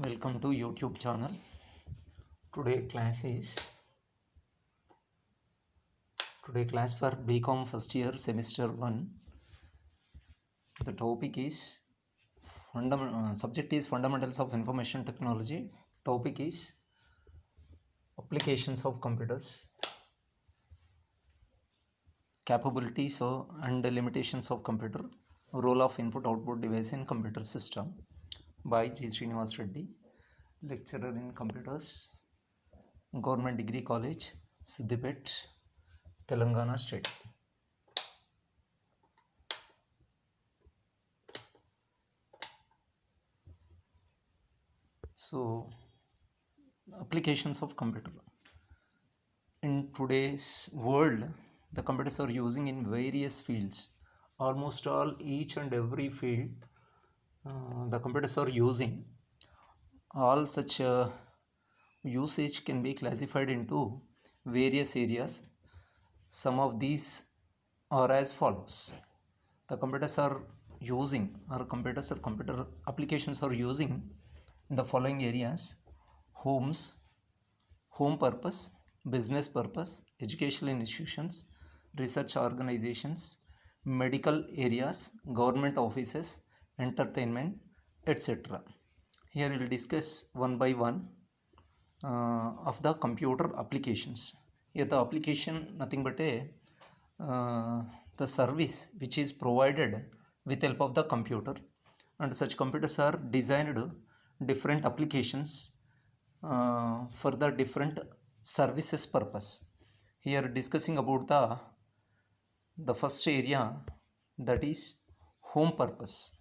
Welcome to YouTube channel. Today class for BCom first year semester 1. The topic is subject is fundamentals of information technology. Topic is applications of computers, capabilities and limitations of computer, role of input output device in computer system by G. Srinivas Reddy, lecturer in computers, Government Degree College, Siddipet, Telangana State. So, applications of computer. In today's world, the computers are using in various fields. Almost all, each and every field, the computers are using. All such usage can be classified into various areas. Some of these are as follows. The computers are using, or computers or computer applications are using in the following areas: homes, home purpose, business purpose, educational institutions, research organizations, medical areas, government offices, entertainment, etc. Here we will discuss one by one of the computer applications. Here the application nothing but the service which is provided with help of the computer, and such computers are designed different applications for the different services purpose. Here discussing about the first area, that is home purpose.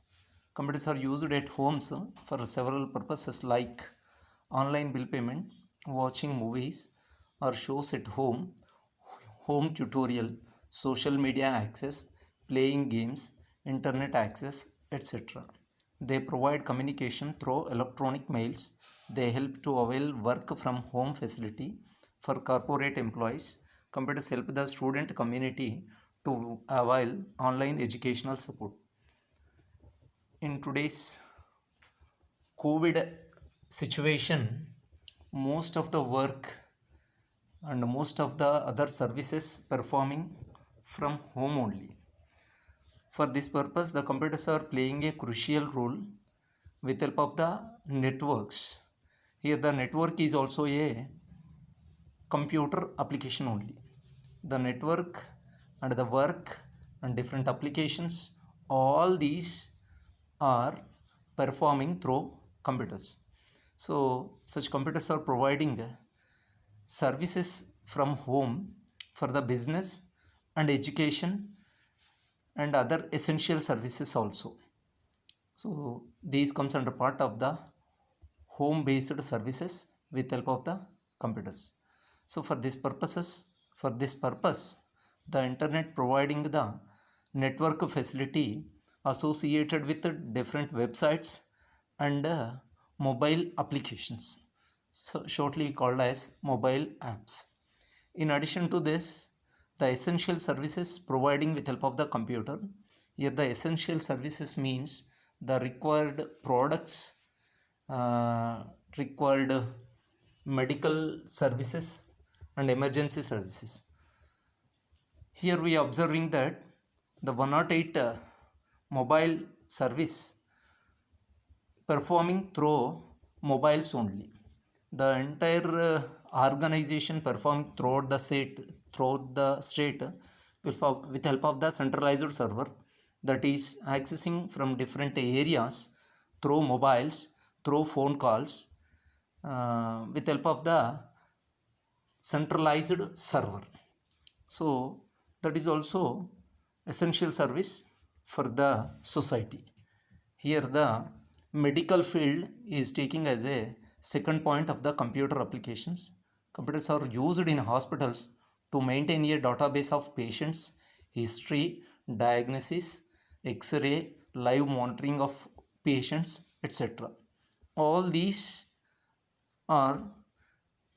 Computers are used at homes for several purposes like online bill payment, watching movies or shows at home, home tutorial, social media access, playing games, internet access, etc. They provide communication through electronic mails. They help to avail work from home facility for corporate employees. Computers help the student community to avail online educational support. In today's COVID situation, most of the work and most of the other services performing from home only. For this purpose, the computers are playing a crucial role with help of the networks. Here the network is also a computer application only. The network and the work and different applications, all these are performing through computers. So such computers are providing services from home for the business and education and other essential services also. So these comes under part of the home based services with help of the computers. So for this purpose, the internet providing the network facility associated with different websites and mobile applications, so shortly called as mobile apps. In addition to this, the essential services providing with help of the computer. Here the essential services means the required products, required medical services and emergency services. Here we are observing that the 108 mobile service performing through mobiles only. The entire organization performed throughout the state with help of the centralized server that is accessing from different areas through mobiles, through phone calls, with help of the centralized server. So that is also essential service for the society. Here the medical field is taking as a second point of the computer applications. Computers are used in hospitals to maintain a database of patients, history, diagnosis, X-ray, live monitoring of patients, etc. All these are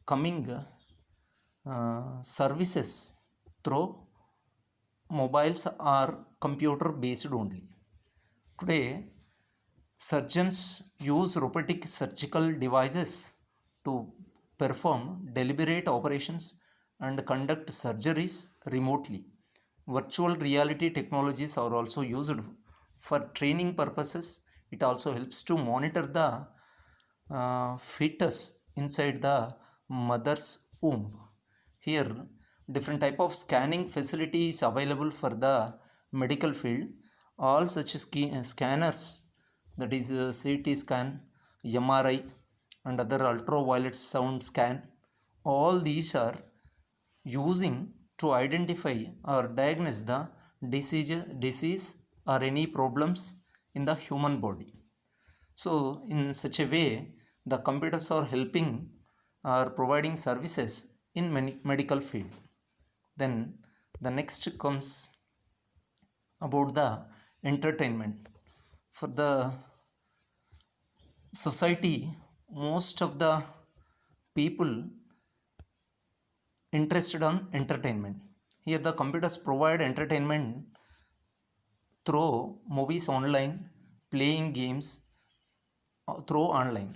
coming services through mobiles or computer based only. Today, Surgeons use robotic surgical devices to perform deliberate operations and conduct surgeries remotely. Virtual reality technologies are also used for training purposes. It also helps to monitor the fetus inside the mother's womb. Here, different type of scanning facility is available for the medical field. All such scanners, that is CT scan, MRI, and other ultraviolet sound scan, all these are using to identify or diagnose the disease or any problems in the human body. So in such a way, the computers are helping or providing services in many medical field. Then the next comes about the entertainment. For the society, most of the people interested on entertainment. Here the computers provide entertainment through movies online, playing games through online,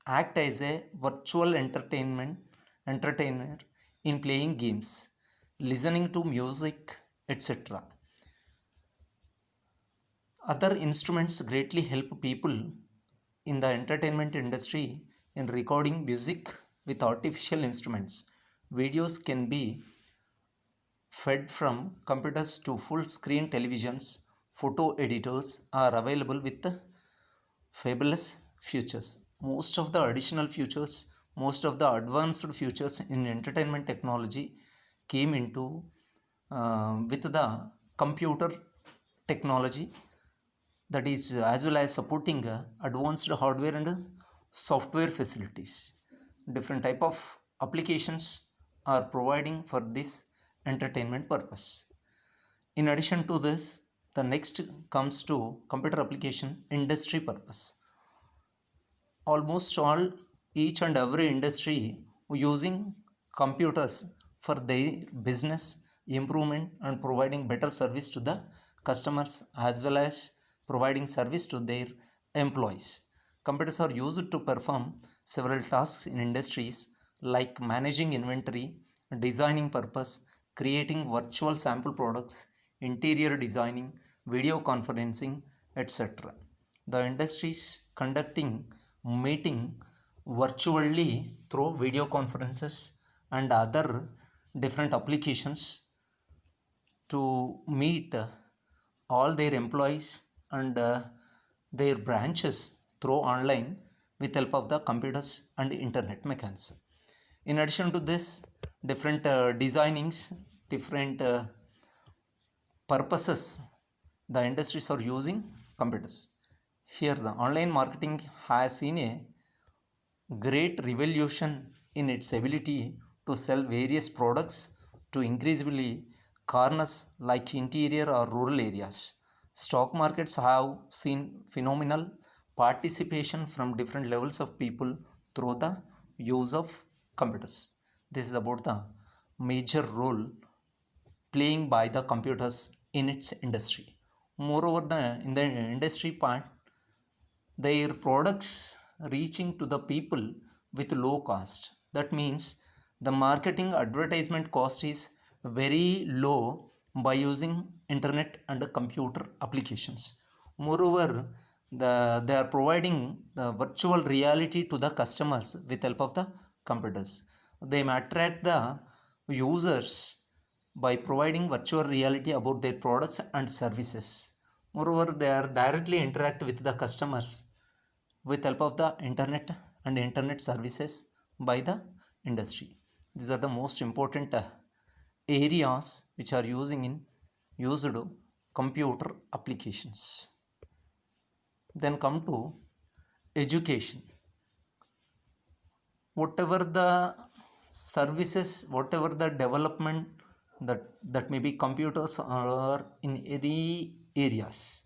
act as a virtual entertainer in playing games, listening to music, etc. Other instruments greatly help people in the entertainment industry in recording music with artificial instruments. Videos can be fed from computers to full screen televisions. Photo editors are available with fabulous features. Most of the additional features, most of the advanced features in entertainment technology came into with the computer technology, that is as well as supporting advanced hardware and software facilities. Different type of applications are providing for this entertainment purpose. In addition to this, the next comes to computer application industry purpose. Almost all, each and every industry using computers for their business improvement and providing better service to the customers as well as providing service to their employees. Computers are used to perform several tasks in industries like managing inventory, designing purpose, creating virtual sample products, interior designing, video conferencing, etc. The industries conducting meeting virtually through video conferences and other different applications to meet all their employees and their branches through online with help of the computers and internet mechanism. In addition to this, different designings, different purposes, the industries are using computers. Here the online marketing has seen a great revolution in its ability to sell various products to increasingly corners like interior or rural areas. Stock markets have seen phenomenal participation from different levels of people through the use of computers. This is about the major role playing by the computers in its industry. Moreover, in the industry part, their products reaching to the people with low cost. That means the marketing advertisement cost is very low by using internet and computer applications. Moreover, they are providing the virtual reality to the customers with help of the computers. They may attract the users by providing virtual reality about their products and services. Moreover, they are directly interact with the customers with help of the internet and internet services by the industry. These are the most important areas which are used computer applications. Then come to education. Whatever the services, whatever the development that may be computers or in any areas,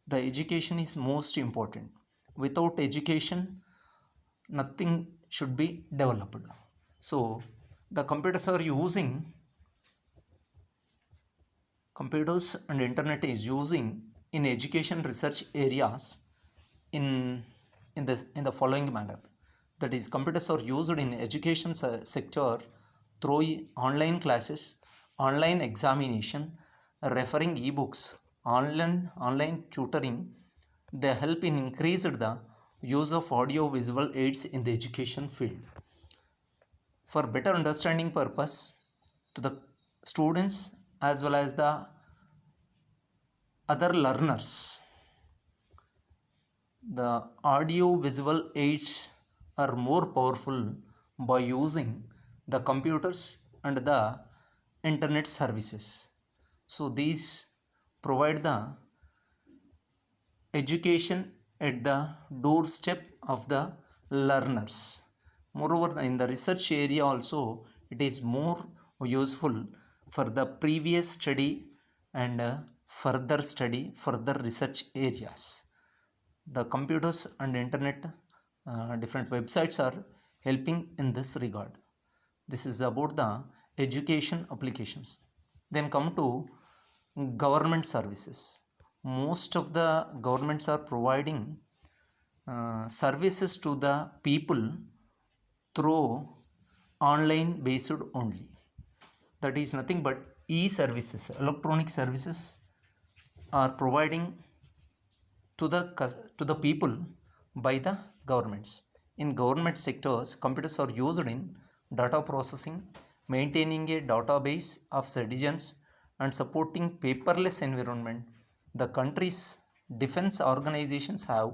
the education is most important. Without education, nothing should be developed. So the computers and internet is using in education research areas in in the following manner. That is, computers are used in education sector through online classes, online examination, referring ebooks, online tutoring. They help in increased the use of audio visual aids in the education field for better understanding purpose to the students as well as the other learners. The audio visual aids are more powerful by using the computers and the internet services. So these provide the education at the doorstep of the learners. Moreover, in the research area also, it is more useful for the previous study and further study, further research areas. The computers and internet, different websites are helping in this regard. This is about the education applications. Then come to government services. Most of the governments are providing services to the people through online based only. That is nothing but e-services, electronic services are providing to the people by the governments. In government sectors, computers are used in data processing, maintaining a database of citizens, and supporting paperless environment. The country's defense organizations have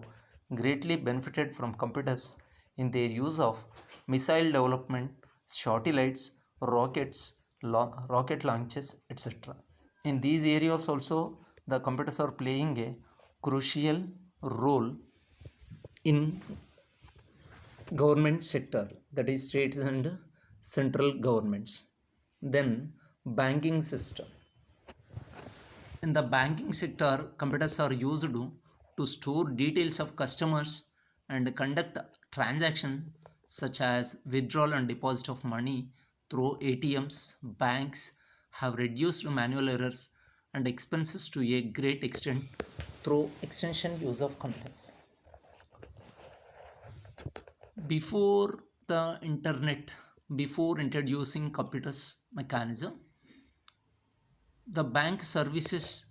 greatly benefited from computers in their use of missile development, satellites, rockets, rocket launches, etc. In these areas also, the computers are playing a crucial role in government sector, that is states and central governments. Then banking system. In the banking sector, computers are used to store details of customers and conduct transactions such as withdrawal and deposit of money through ATMs. Banks have reduced manual errors and expenses to a great extent through extension use of computers. Before the internet, before introducing computers mechanism, the bank services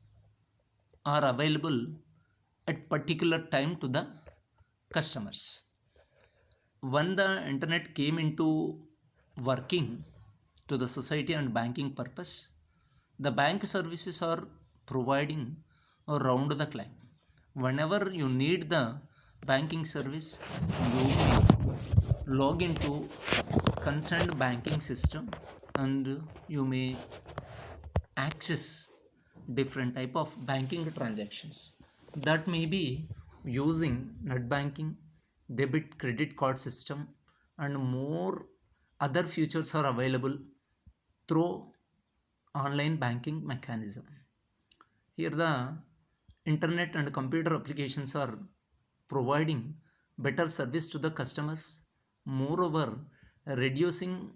are available at particular time to the customers. When the internet came into working to the society and banking purpose, the bank services are providing around the clock. Whenever you need the banking service, you may log into concerned banking system and you may access different type of banking transactions. That may be using net banking, debit credit card system, and more other features are available through online banking mechanism. Here the internet and computer applications are providing better service to the customers, moreover reducing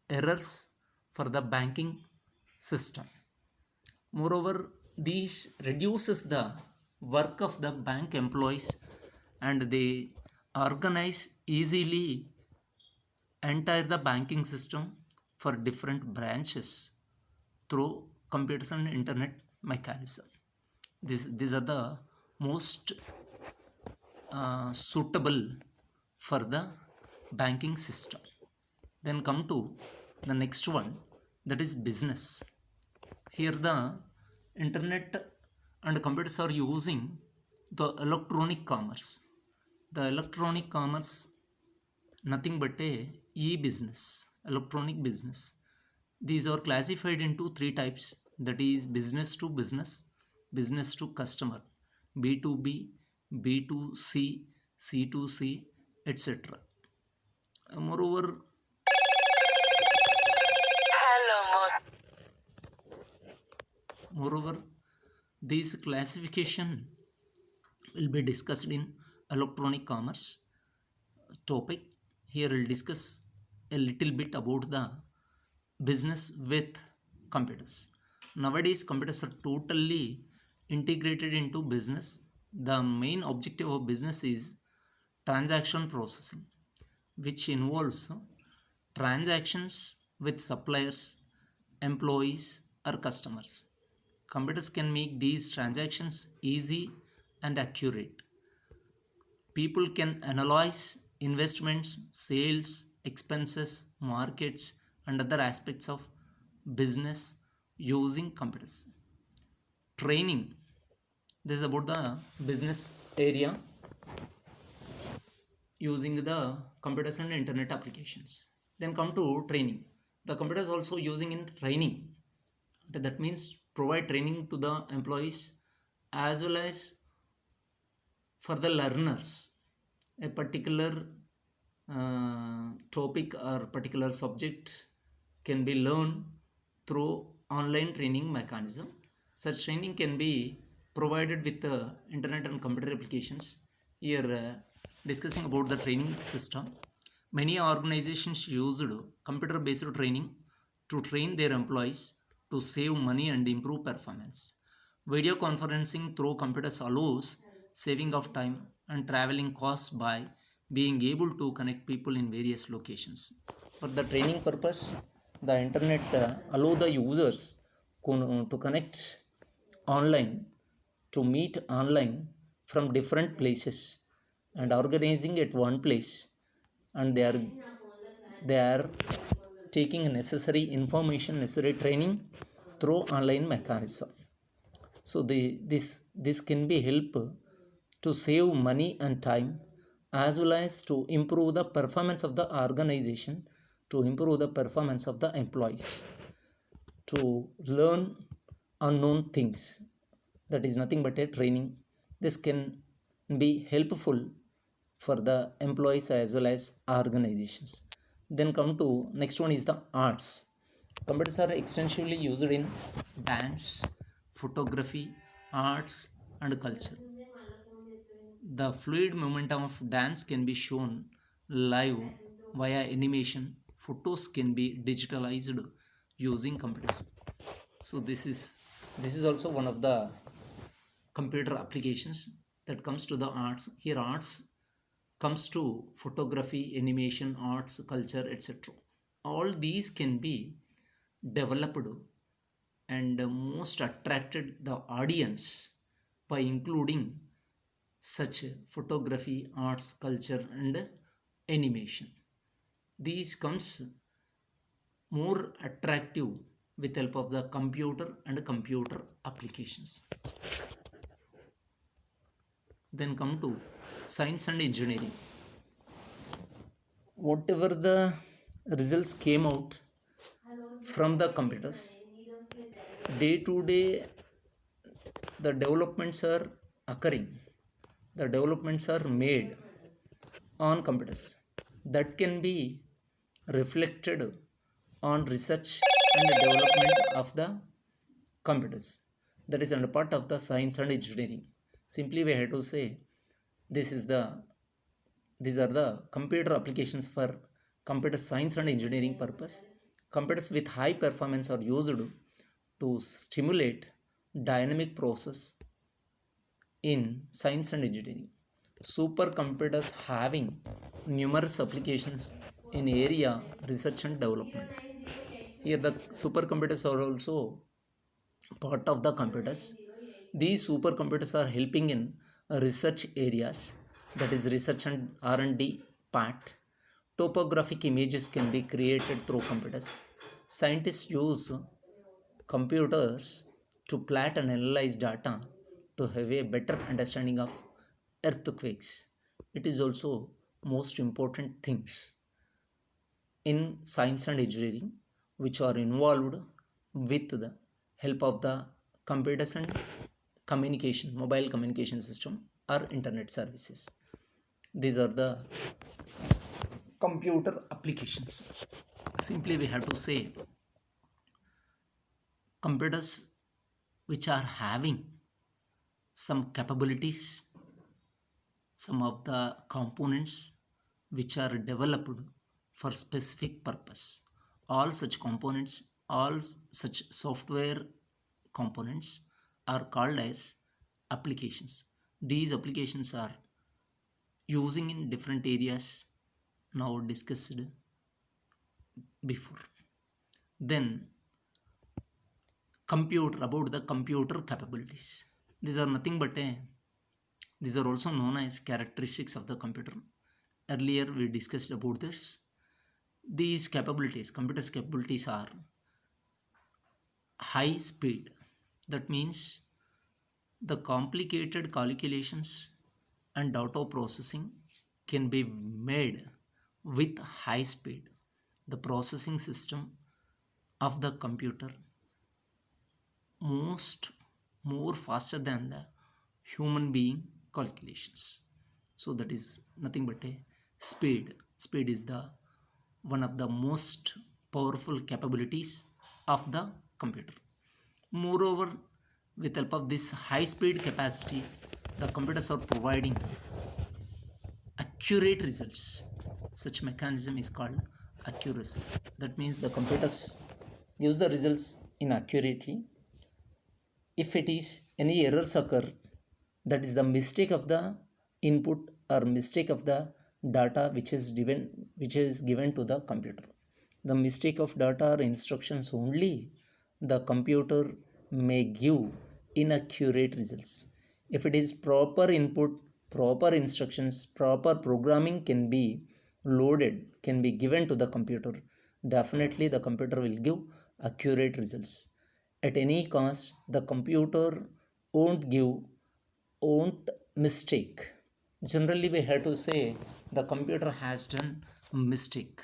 errors for the banking system. Moreover, these reduces the work of the bank employees and they organize easily entire the banking system for different branches through computers and internet mechanism. These are the most suitable for the banking system. Then come to the next one, that is business. Here the internet and computers are using the electronic commerce. The electronic commerce nothing but a e-business, electronic business. These are classified into three types, that is business to business, business to customer, b2b, b2c, c2c, etc. Moreover, moreover this classification will be discussed in electronic commerce topic. Here we'll discuss a little bit about the business with computers. Nowadays computers are totally integrated into business. The main objective of business is transaction processing, which involves transactions with suppliers, employees, or customers. Computers can make these transactions easy and accurate. People can analyze investments, sales, expenses, markets, and other aspects of business using computers. Training, this is about the business area using the computers and internet applications. Then come to training. The computers also using in training. That means provide training to the employees as well as for the learners. A particular topic or particular subject can be learned through online training mechanism. Such training can be provided with the internet and computer applications. Here discussing about the training system. Many organizations used computer based training to train their employees to save money and improve performance. Video conferencing through computers allows saving of time and traveling costs by being able to connect people in various locations. For the training purpose, the internet allow the users to connect online, to meet online from different places and organizing at one place, and they are taking necessary information, necessary training through online mechanism. So this can be help to save money and time as well as to improve the performance of the organization, to improve the performance of the employees, to learn unknown things. That is nothing but a training. This can be helpful for the employees as well as organizations. Then come to next one is the arts. Computers are extensively used in dance, photography, arts, and culture. The fluid momentum of dance can be shown live via animation. Photos can be digitalized using computers. So this is also one of the computer applications that comes to the arts. Here arts comes to photography, animation, arts, culture, etc. All these can be developed and most attracted the audience by including such photography, arts, culture, and animation. These comes more attractive with help of the computer and computer applications. Then come to science and engineering. Whatever the results came out from the computers, day to day the developments are occurring, the developments are made on computers that can be reflected on research and development of the computers. That is under part of the science and engineering. Simply we have to say this is the these are the computer applications for computer science and engineering purpose. Computers with high performance are used to stimulate dynamic process in science and engineering. Supercomputers having numerous applications in area research and development. Here the supercomputers are also part of the computers. These supercomputers are helping in research areas, that is research and R&D part. Topographic images can be created through computers. Scientists use computers to plot and analyze data to have a better understanding of earthquakes. It is also most important things in science and engineering which are involved with the help of the computers and communication, mobile communication system or internet services. These are the computer applications. Simply we have to say computers which are having some capabilities, some of the components which are developed for specific purpose. All such components, all such software components are called as applications. these applications are using in different areas now discussed before. Then computer, about the computer capabilities. These are nothing but these are also known as characteristics of the computer. Earlier we discussed about this. These capabilities, computer's capabilities are high speed. That means the complicated calculations and data processing can be made with high speed. The processing system of the computer more faster than the human being calculations. So that is nothing but a speed is the one of the most powerful capabilities of the computer. Moreover, with help of this high speed capacity, the computers are providing accurate results. Such mechanism is called accuracy. That means the computers gives the results inaccurately. If it is any errors occur, that is the mistake of the input or mistake of the data which is given to the computer. The mistake of data or instructions only the computer may give inaccurate results. If it is proper input, proper instructions, proper programming can be loaded, can be given to the computer, definitely the computer will give accurate results. At any cost, the computer won't mistake. Generally we have to say the computer has done mistake.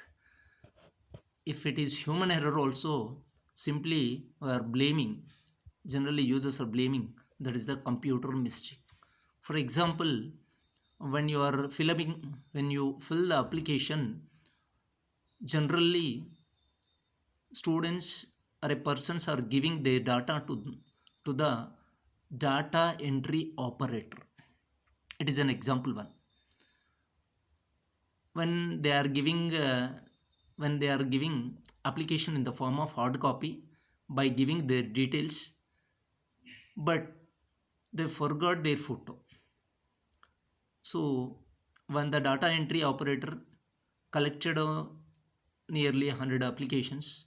If it is human error also, simply we are blaming, generally users are blaming, that is the computer mistake. For example, when you fill the application, generally students or a persons are giving their data to the data entry operator. It is an example one. When they are giving application in the form of hard copy by giving their details, but they forgot their photo. So when the data entry operator collected nearly 100 applications,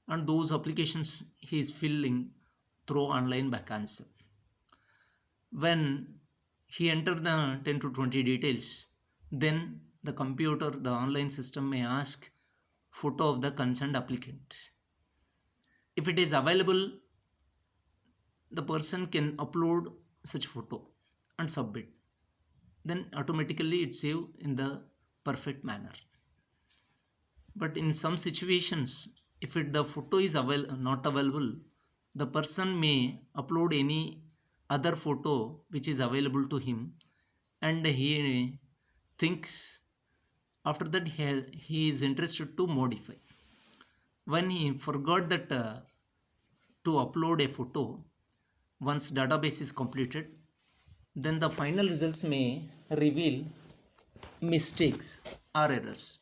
and those applications he is filling through online mechanism. When he entered the 10 to 20 details, then the computer, the online system may ask photo of the concerned applicant. If it is available, the person can upload such photo and submit. Then automatically it's saved in the perfect manner. But in some situations, if the photo is not available, the person may upload any other photo which is available to him, and he thinks after that he is interested to modify. When he forgot that to upload a photo, once database is completed, then the final results may reveal mistakes or errors.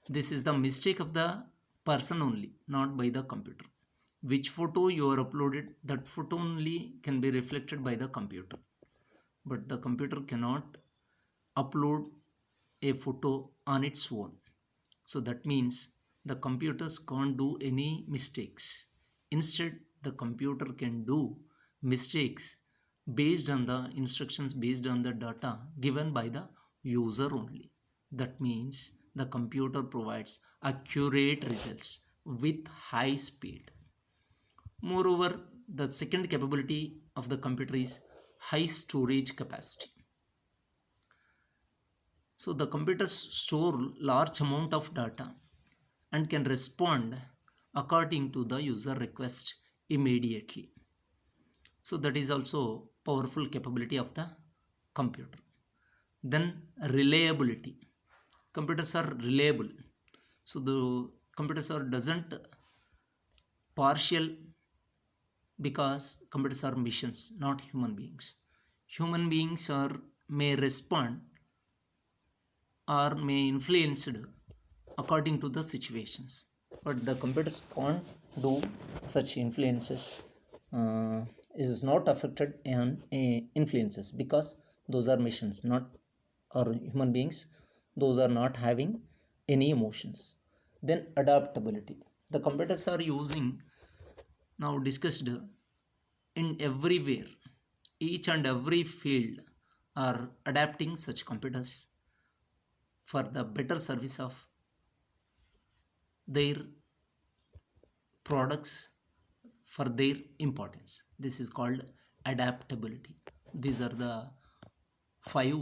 This is the mistake of the person only, not by the computer. Which photo you are uploaded, that photo only can be reflected by the computer. But the computer cannot upload a photo on its own. So that means the computers can't do any mistakes. Instead, the computer can do mistakes based on the instructions, based on the data given by the user only. That means the computer provides accurate results with high speed. Moreover, the second capability of the computer is high storage capacity. So the computers store large amount of data and can respond according to the user request immediately. So that is also powerful capability of the computer. Then reliability. Computers are reliable. So the computers doesn't partial, because computers are machines, not human beings. Human beings may respond or may influenced according to the situations, but the computers can't do such influences, is not affected in influences, because those are machines, not or human beings, those are not having any emotions. Then adaptability, the computers are using, now discussed, in everywhere, each and every field are adapting such computers for the better service of their products, for their importance. This is called adaptability. These are the 5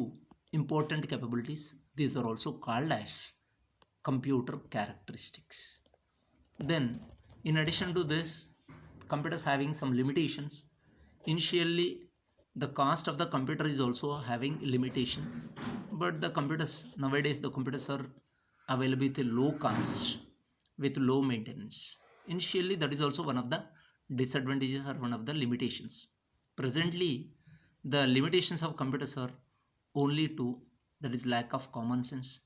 important capabilities. These are also called as computer characteristics. Then, in addition to this, computers having some limitations. Initially, the cost of the computer is also having limitation, but the computers nowadays, the computers are available with a low cost, with low maintenance. Initially, that is also one of the disadvantages or one of the limitations. Presently, the limitations of computers are only two, that is lack of common sense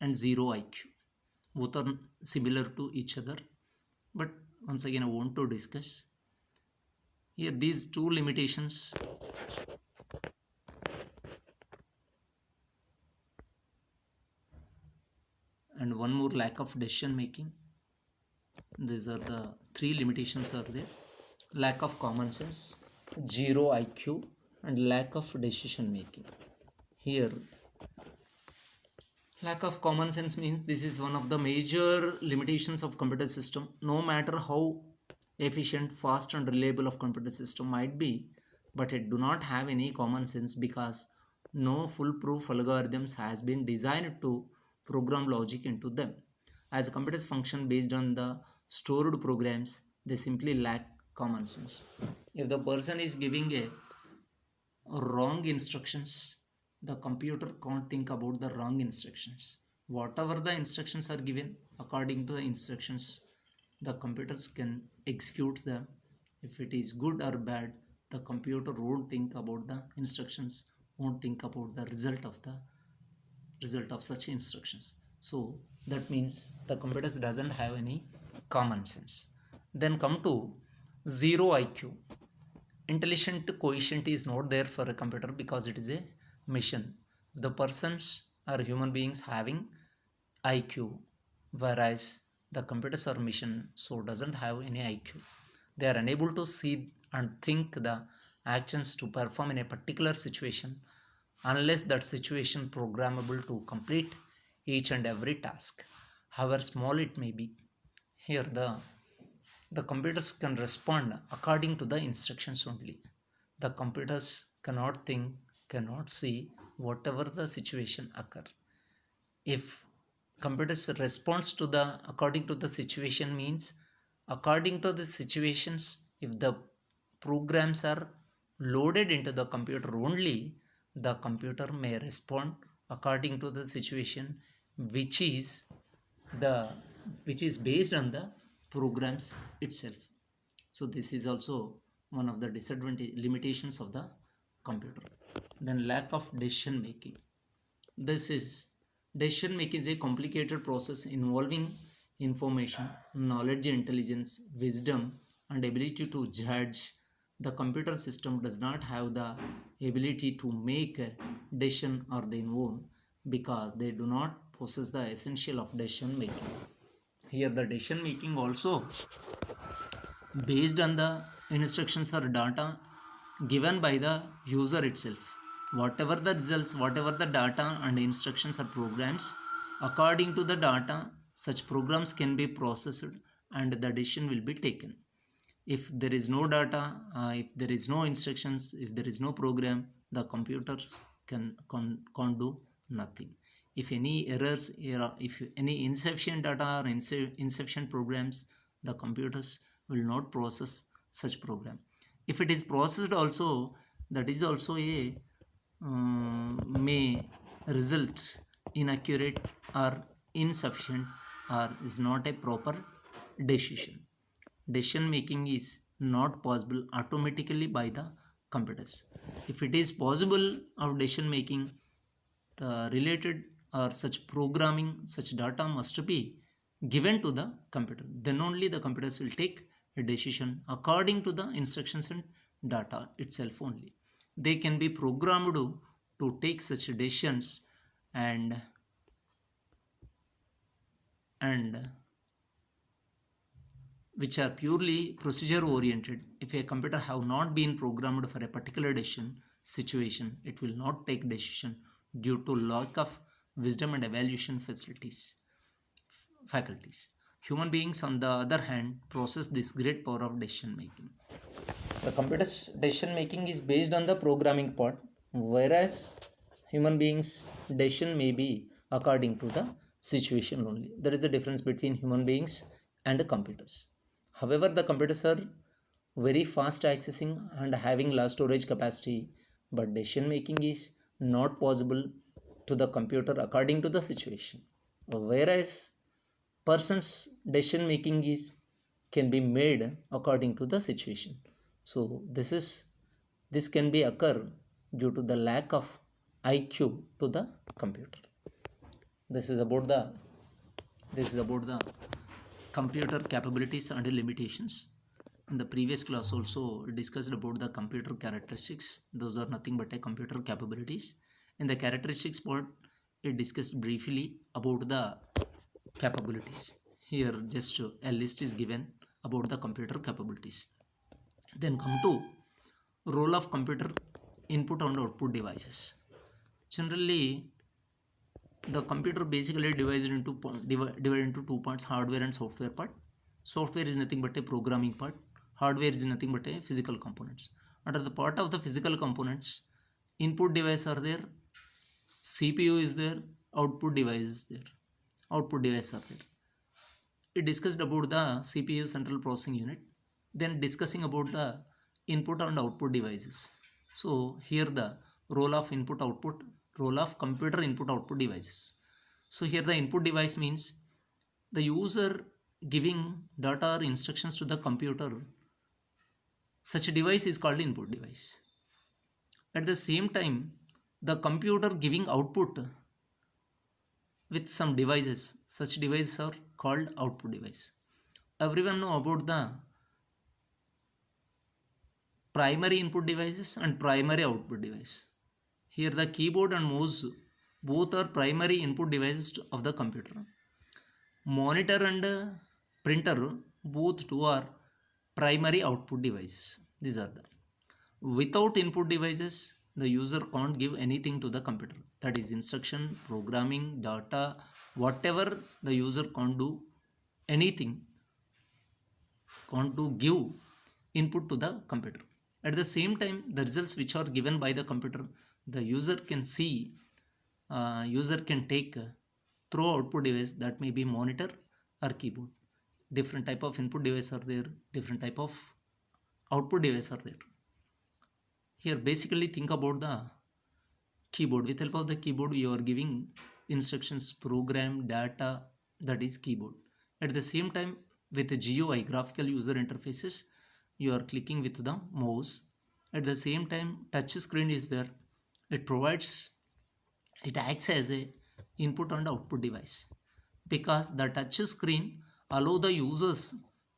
and zero IQ. Both are similar to each other, but once again I want to discuss here these two limitations. And one more, lack of decision making. These are the 3 limitations are there: lack of common sense, zero IQ, and lack of decision making. Here, lack of common sense means this is one of the major limitations of computer system. No matter how efficient, fast, and reliable of computer system might be, but it do not have any common sense, because no foolproof algorithms has been designed to program logic into them. As computers function based on the stored programs, they simply lack common sense. If the person is giving a wrong instructions, the computer can't think about the wrong instructions. Whatever the instructions are given, according to the instructions, the computers can execute them. If it is good or bad, the computer won't think about the instructions, won't think about the result of such instructions. So that means the computers doesn't have any common sense. Then come to zero IQ. Intelligent quotient is not there for a computer because it is a machine. The persons are human beings having IQ, whereas the computers are machine, so doesn't have any IQ. They are unable to see and think the actions to perform in a particular situation unless that situation programmable to complete each and every task, however small it may be. Here the computers can respond according to the instructions only. The computers cannot think, cannot see whatever the situation occur. If computers responds to the according to the situation means, according to the situations, if the programs are loaded into the computer only, the computer may respond according to the situation which is the which is based on the programs itself. So this is also one of the disadvantage limitations of the computer. Then lack of decision making. This is decision making is a complicated process involving information, knowledge, intelligence, wisdom, and ability to judge. The computer system does not have the ability to make a decision on their own because they do not possess the essential of decision making. Here the decision making also based on the instructions or data given by the user itself. Whatever the results, whatever the data and instructions or programs, according to the data, such programs can be processed and the decision will be taken. If there is no data, if there is no instructions, if there is no program, the computers can't do nothing. If any errors, if any insufficient data or insufficient programs, the computers will not process such program. If it is processed also, that is also a may result inaccurate or insufficient or is not a proper decision. Decision making is not possible automatically by the computers. If it is possible of decision making, the related or such programming, such data must be given to the computer. Then only the computers will take a decision according to the instructions and data itself only. They can be programmed to take such decisions and and which are purely procedure oriented. If a computer have not been programmed for a particular decision situation, it will not take decision due to lack of wisdom and evaluation faculties. Human beings, on the other hand, possess this great power of decision making. The computer's decision making is based on the programming part, whereas human beings' decision may be according to the situation only. There is a difference between human beings and the computers. However, the computers are very fast accessing and having large storage capacity, but decision making is not possible to the computer according to the situation. Whereas person's decision making is can be made according to the situation. So this can be occur due to the lack of IQ to the computer. This is about the computer capabilities and limitations. In the previous class also discussed about the computer characteristics. Those are nothing but a computer capabilities. In the characteristics part, it discussed briefly about the capabilities. Here just a list is given about the computer capabilities. Then come to role of computer input and output devices. Generally, the computer basically divided into two parts: hardware and software part. Software is nothing but a programming part. Hardware is nothing but a physical components. Under the part of the physical components, input device are there, CPU is there, output device is there. Output device are there. It discussed about the CPU, central processing unit, then discussing about the input and output devices. So here the role of role of computer input output devices. So here the input device means the user giving data or instructions to the computer. Such a device is called input device. At the same time, the computer giving output with some devices. Such devices are called output device. Everyone know about the primary input devices and primary output device. Here the keyboard and mouse both are primary input devices of the computer. Monitor and printer both two are primary output devices. These are the without input devices the user can't give anything to the computer, that is instruction, programming, data, whatever the user can't do anything, can't do give input to the computer. At the same time, the results which are given by the computer, the user can see, user can take through output device, that may be monitor or keyboard. Different type of input device are there, different type of output device are there. Here basically think about the keyboard. With help of the keyboard you are giving instructions, program, data, that is keyboard. At the same time, with the GUI, graphical user interfaces, you are clicking with the mouse. At the same time, touch screen is there. It acts as a input and output device, because the touch screen allow the users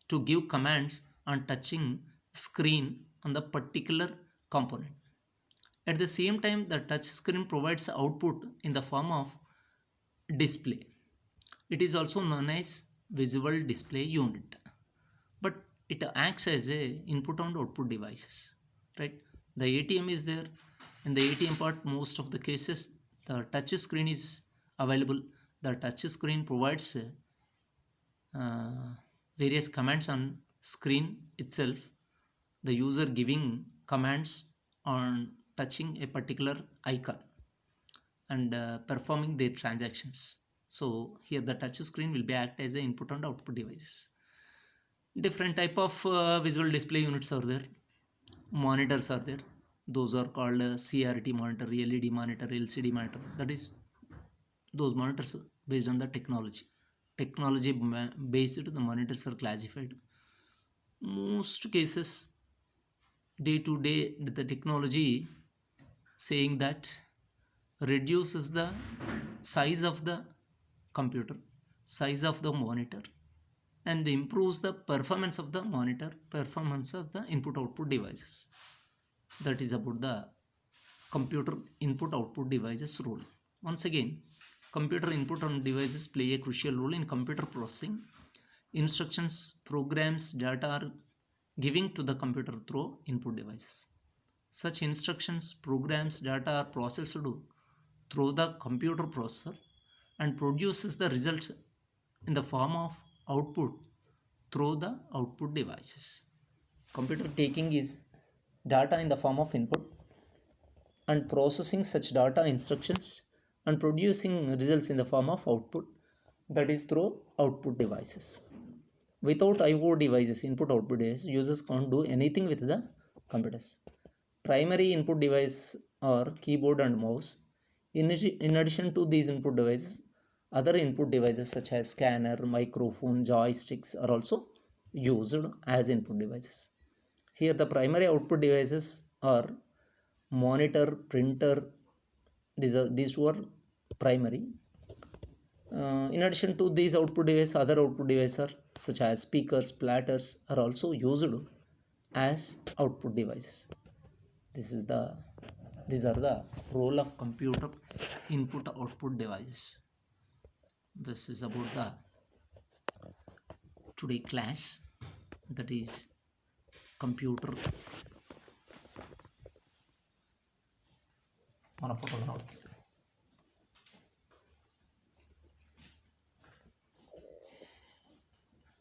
to give commands on touching screen on the particular component. At the same time, the touch screen provides output in the form of display. It is also known as visual display unit, but it acts as a input and output devices, right? The ATM is there. In the ATM part, most of the cases the touch screen is available. The touch screen provides various commands on screen itself, the user giving commands on touching a particular icon and performing their transactions. So here the touch screen will be act as an input and output devices. Different type of visual display units are there. Monitors are there. Those are called CRT monitor, LED monitor, LCD monitor. That is those monitors based on the technology based the monitors are classified. Most cases day to day the technology saying that reduces the size of the computer, size of the monitor, and improves the performance of the monitor, performance of the input output devices. That is about the computer input output devices role. Once again, computer input and devices play a crucial role in computer processing. Instructions, programs, data are giving to the computer through input devices. Such instructions, programs, data are processed through the computer processor and produces the result in the form of output through the output devices. Computer taking is data in the form of input and processing such data instructions and producing results in the form of output, that is through output devices. Without IO devices, input output devices, users can't do anything with the computers. Primary input devices are keyboard and mouse. In addition to these input devices, other input devices such as scanner, microphone, joysticks are also used as input devices. Here the primary output devices are monitor, printer. These two are primary. In addition to these output devices, other output devices are such as speakers, platters are also used as output devices. These are the role of computer input output devices. This is about the today class, that is computer on a photo note.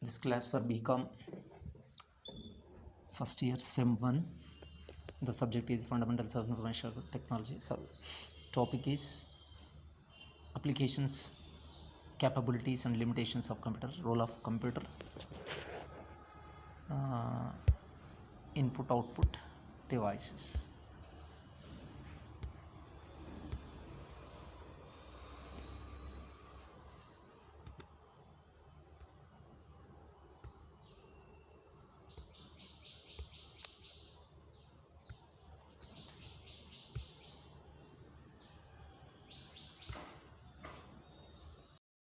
This class for BCom first year SEM 1. The subject is Fundamentals of Information Technology. So topic is applications, capabilities and limitations of computers, role of computer, input output devices.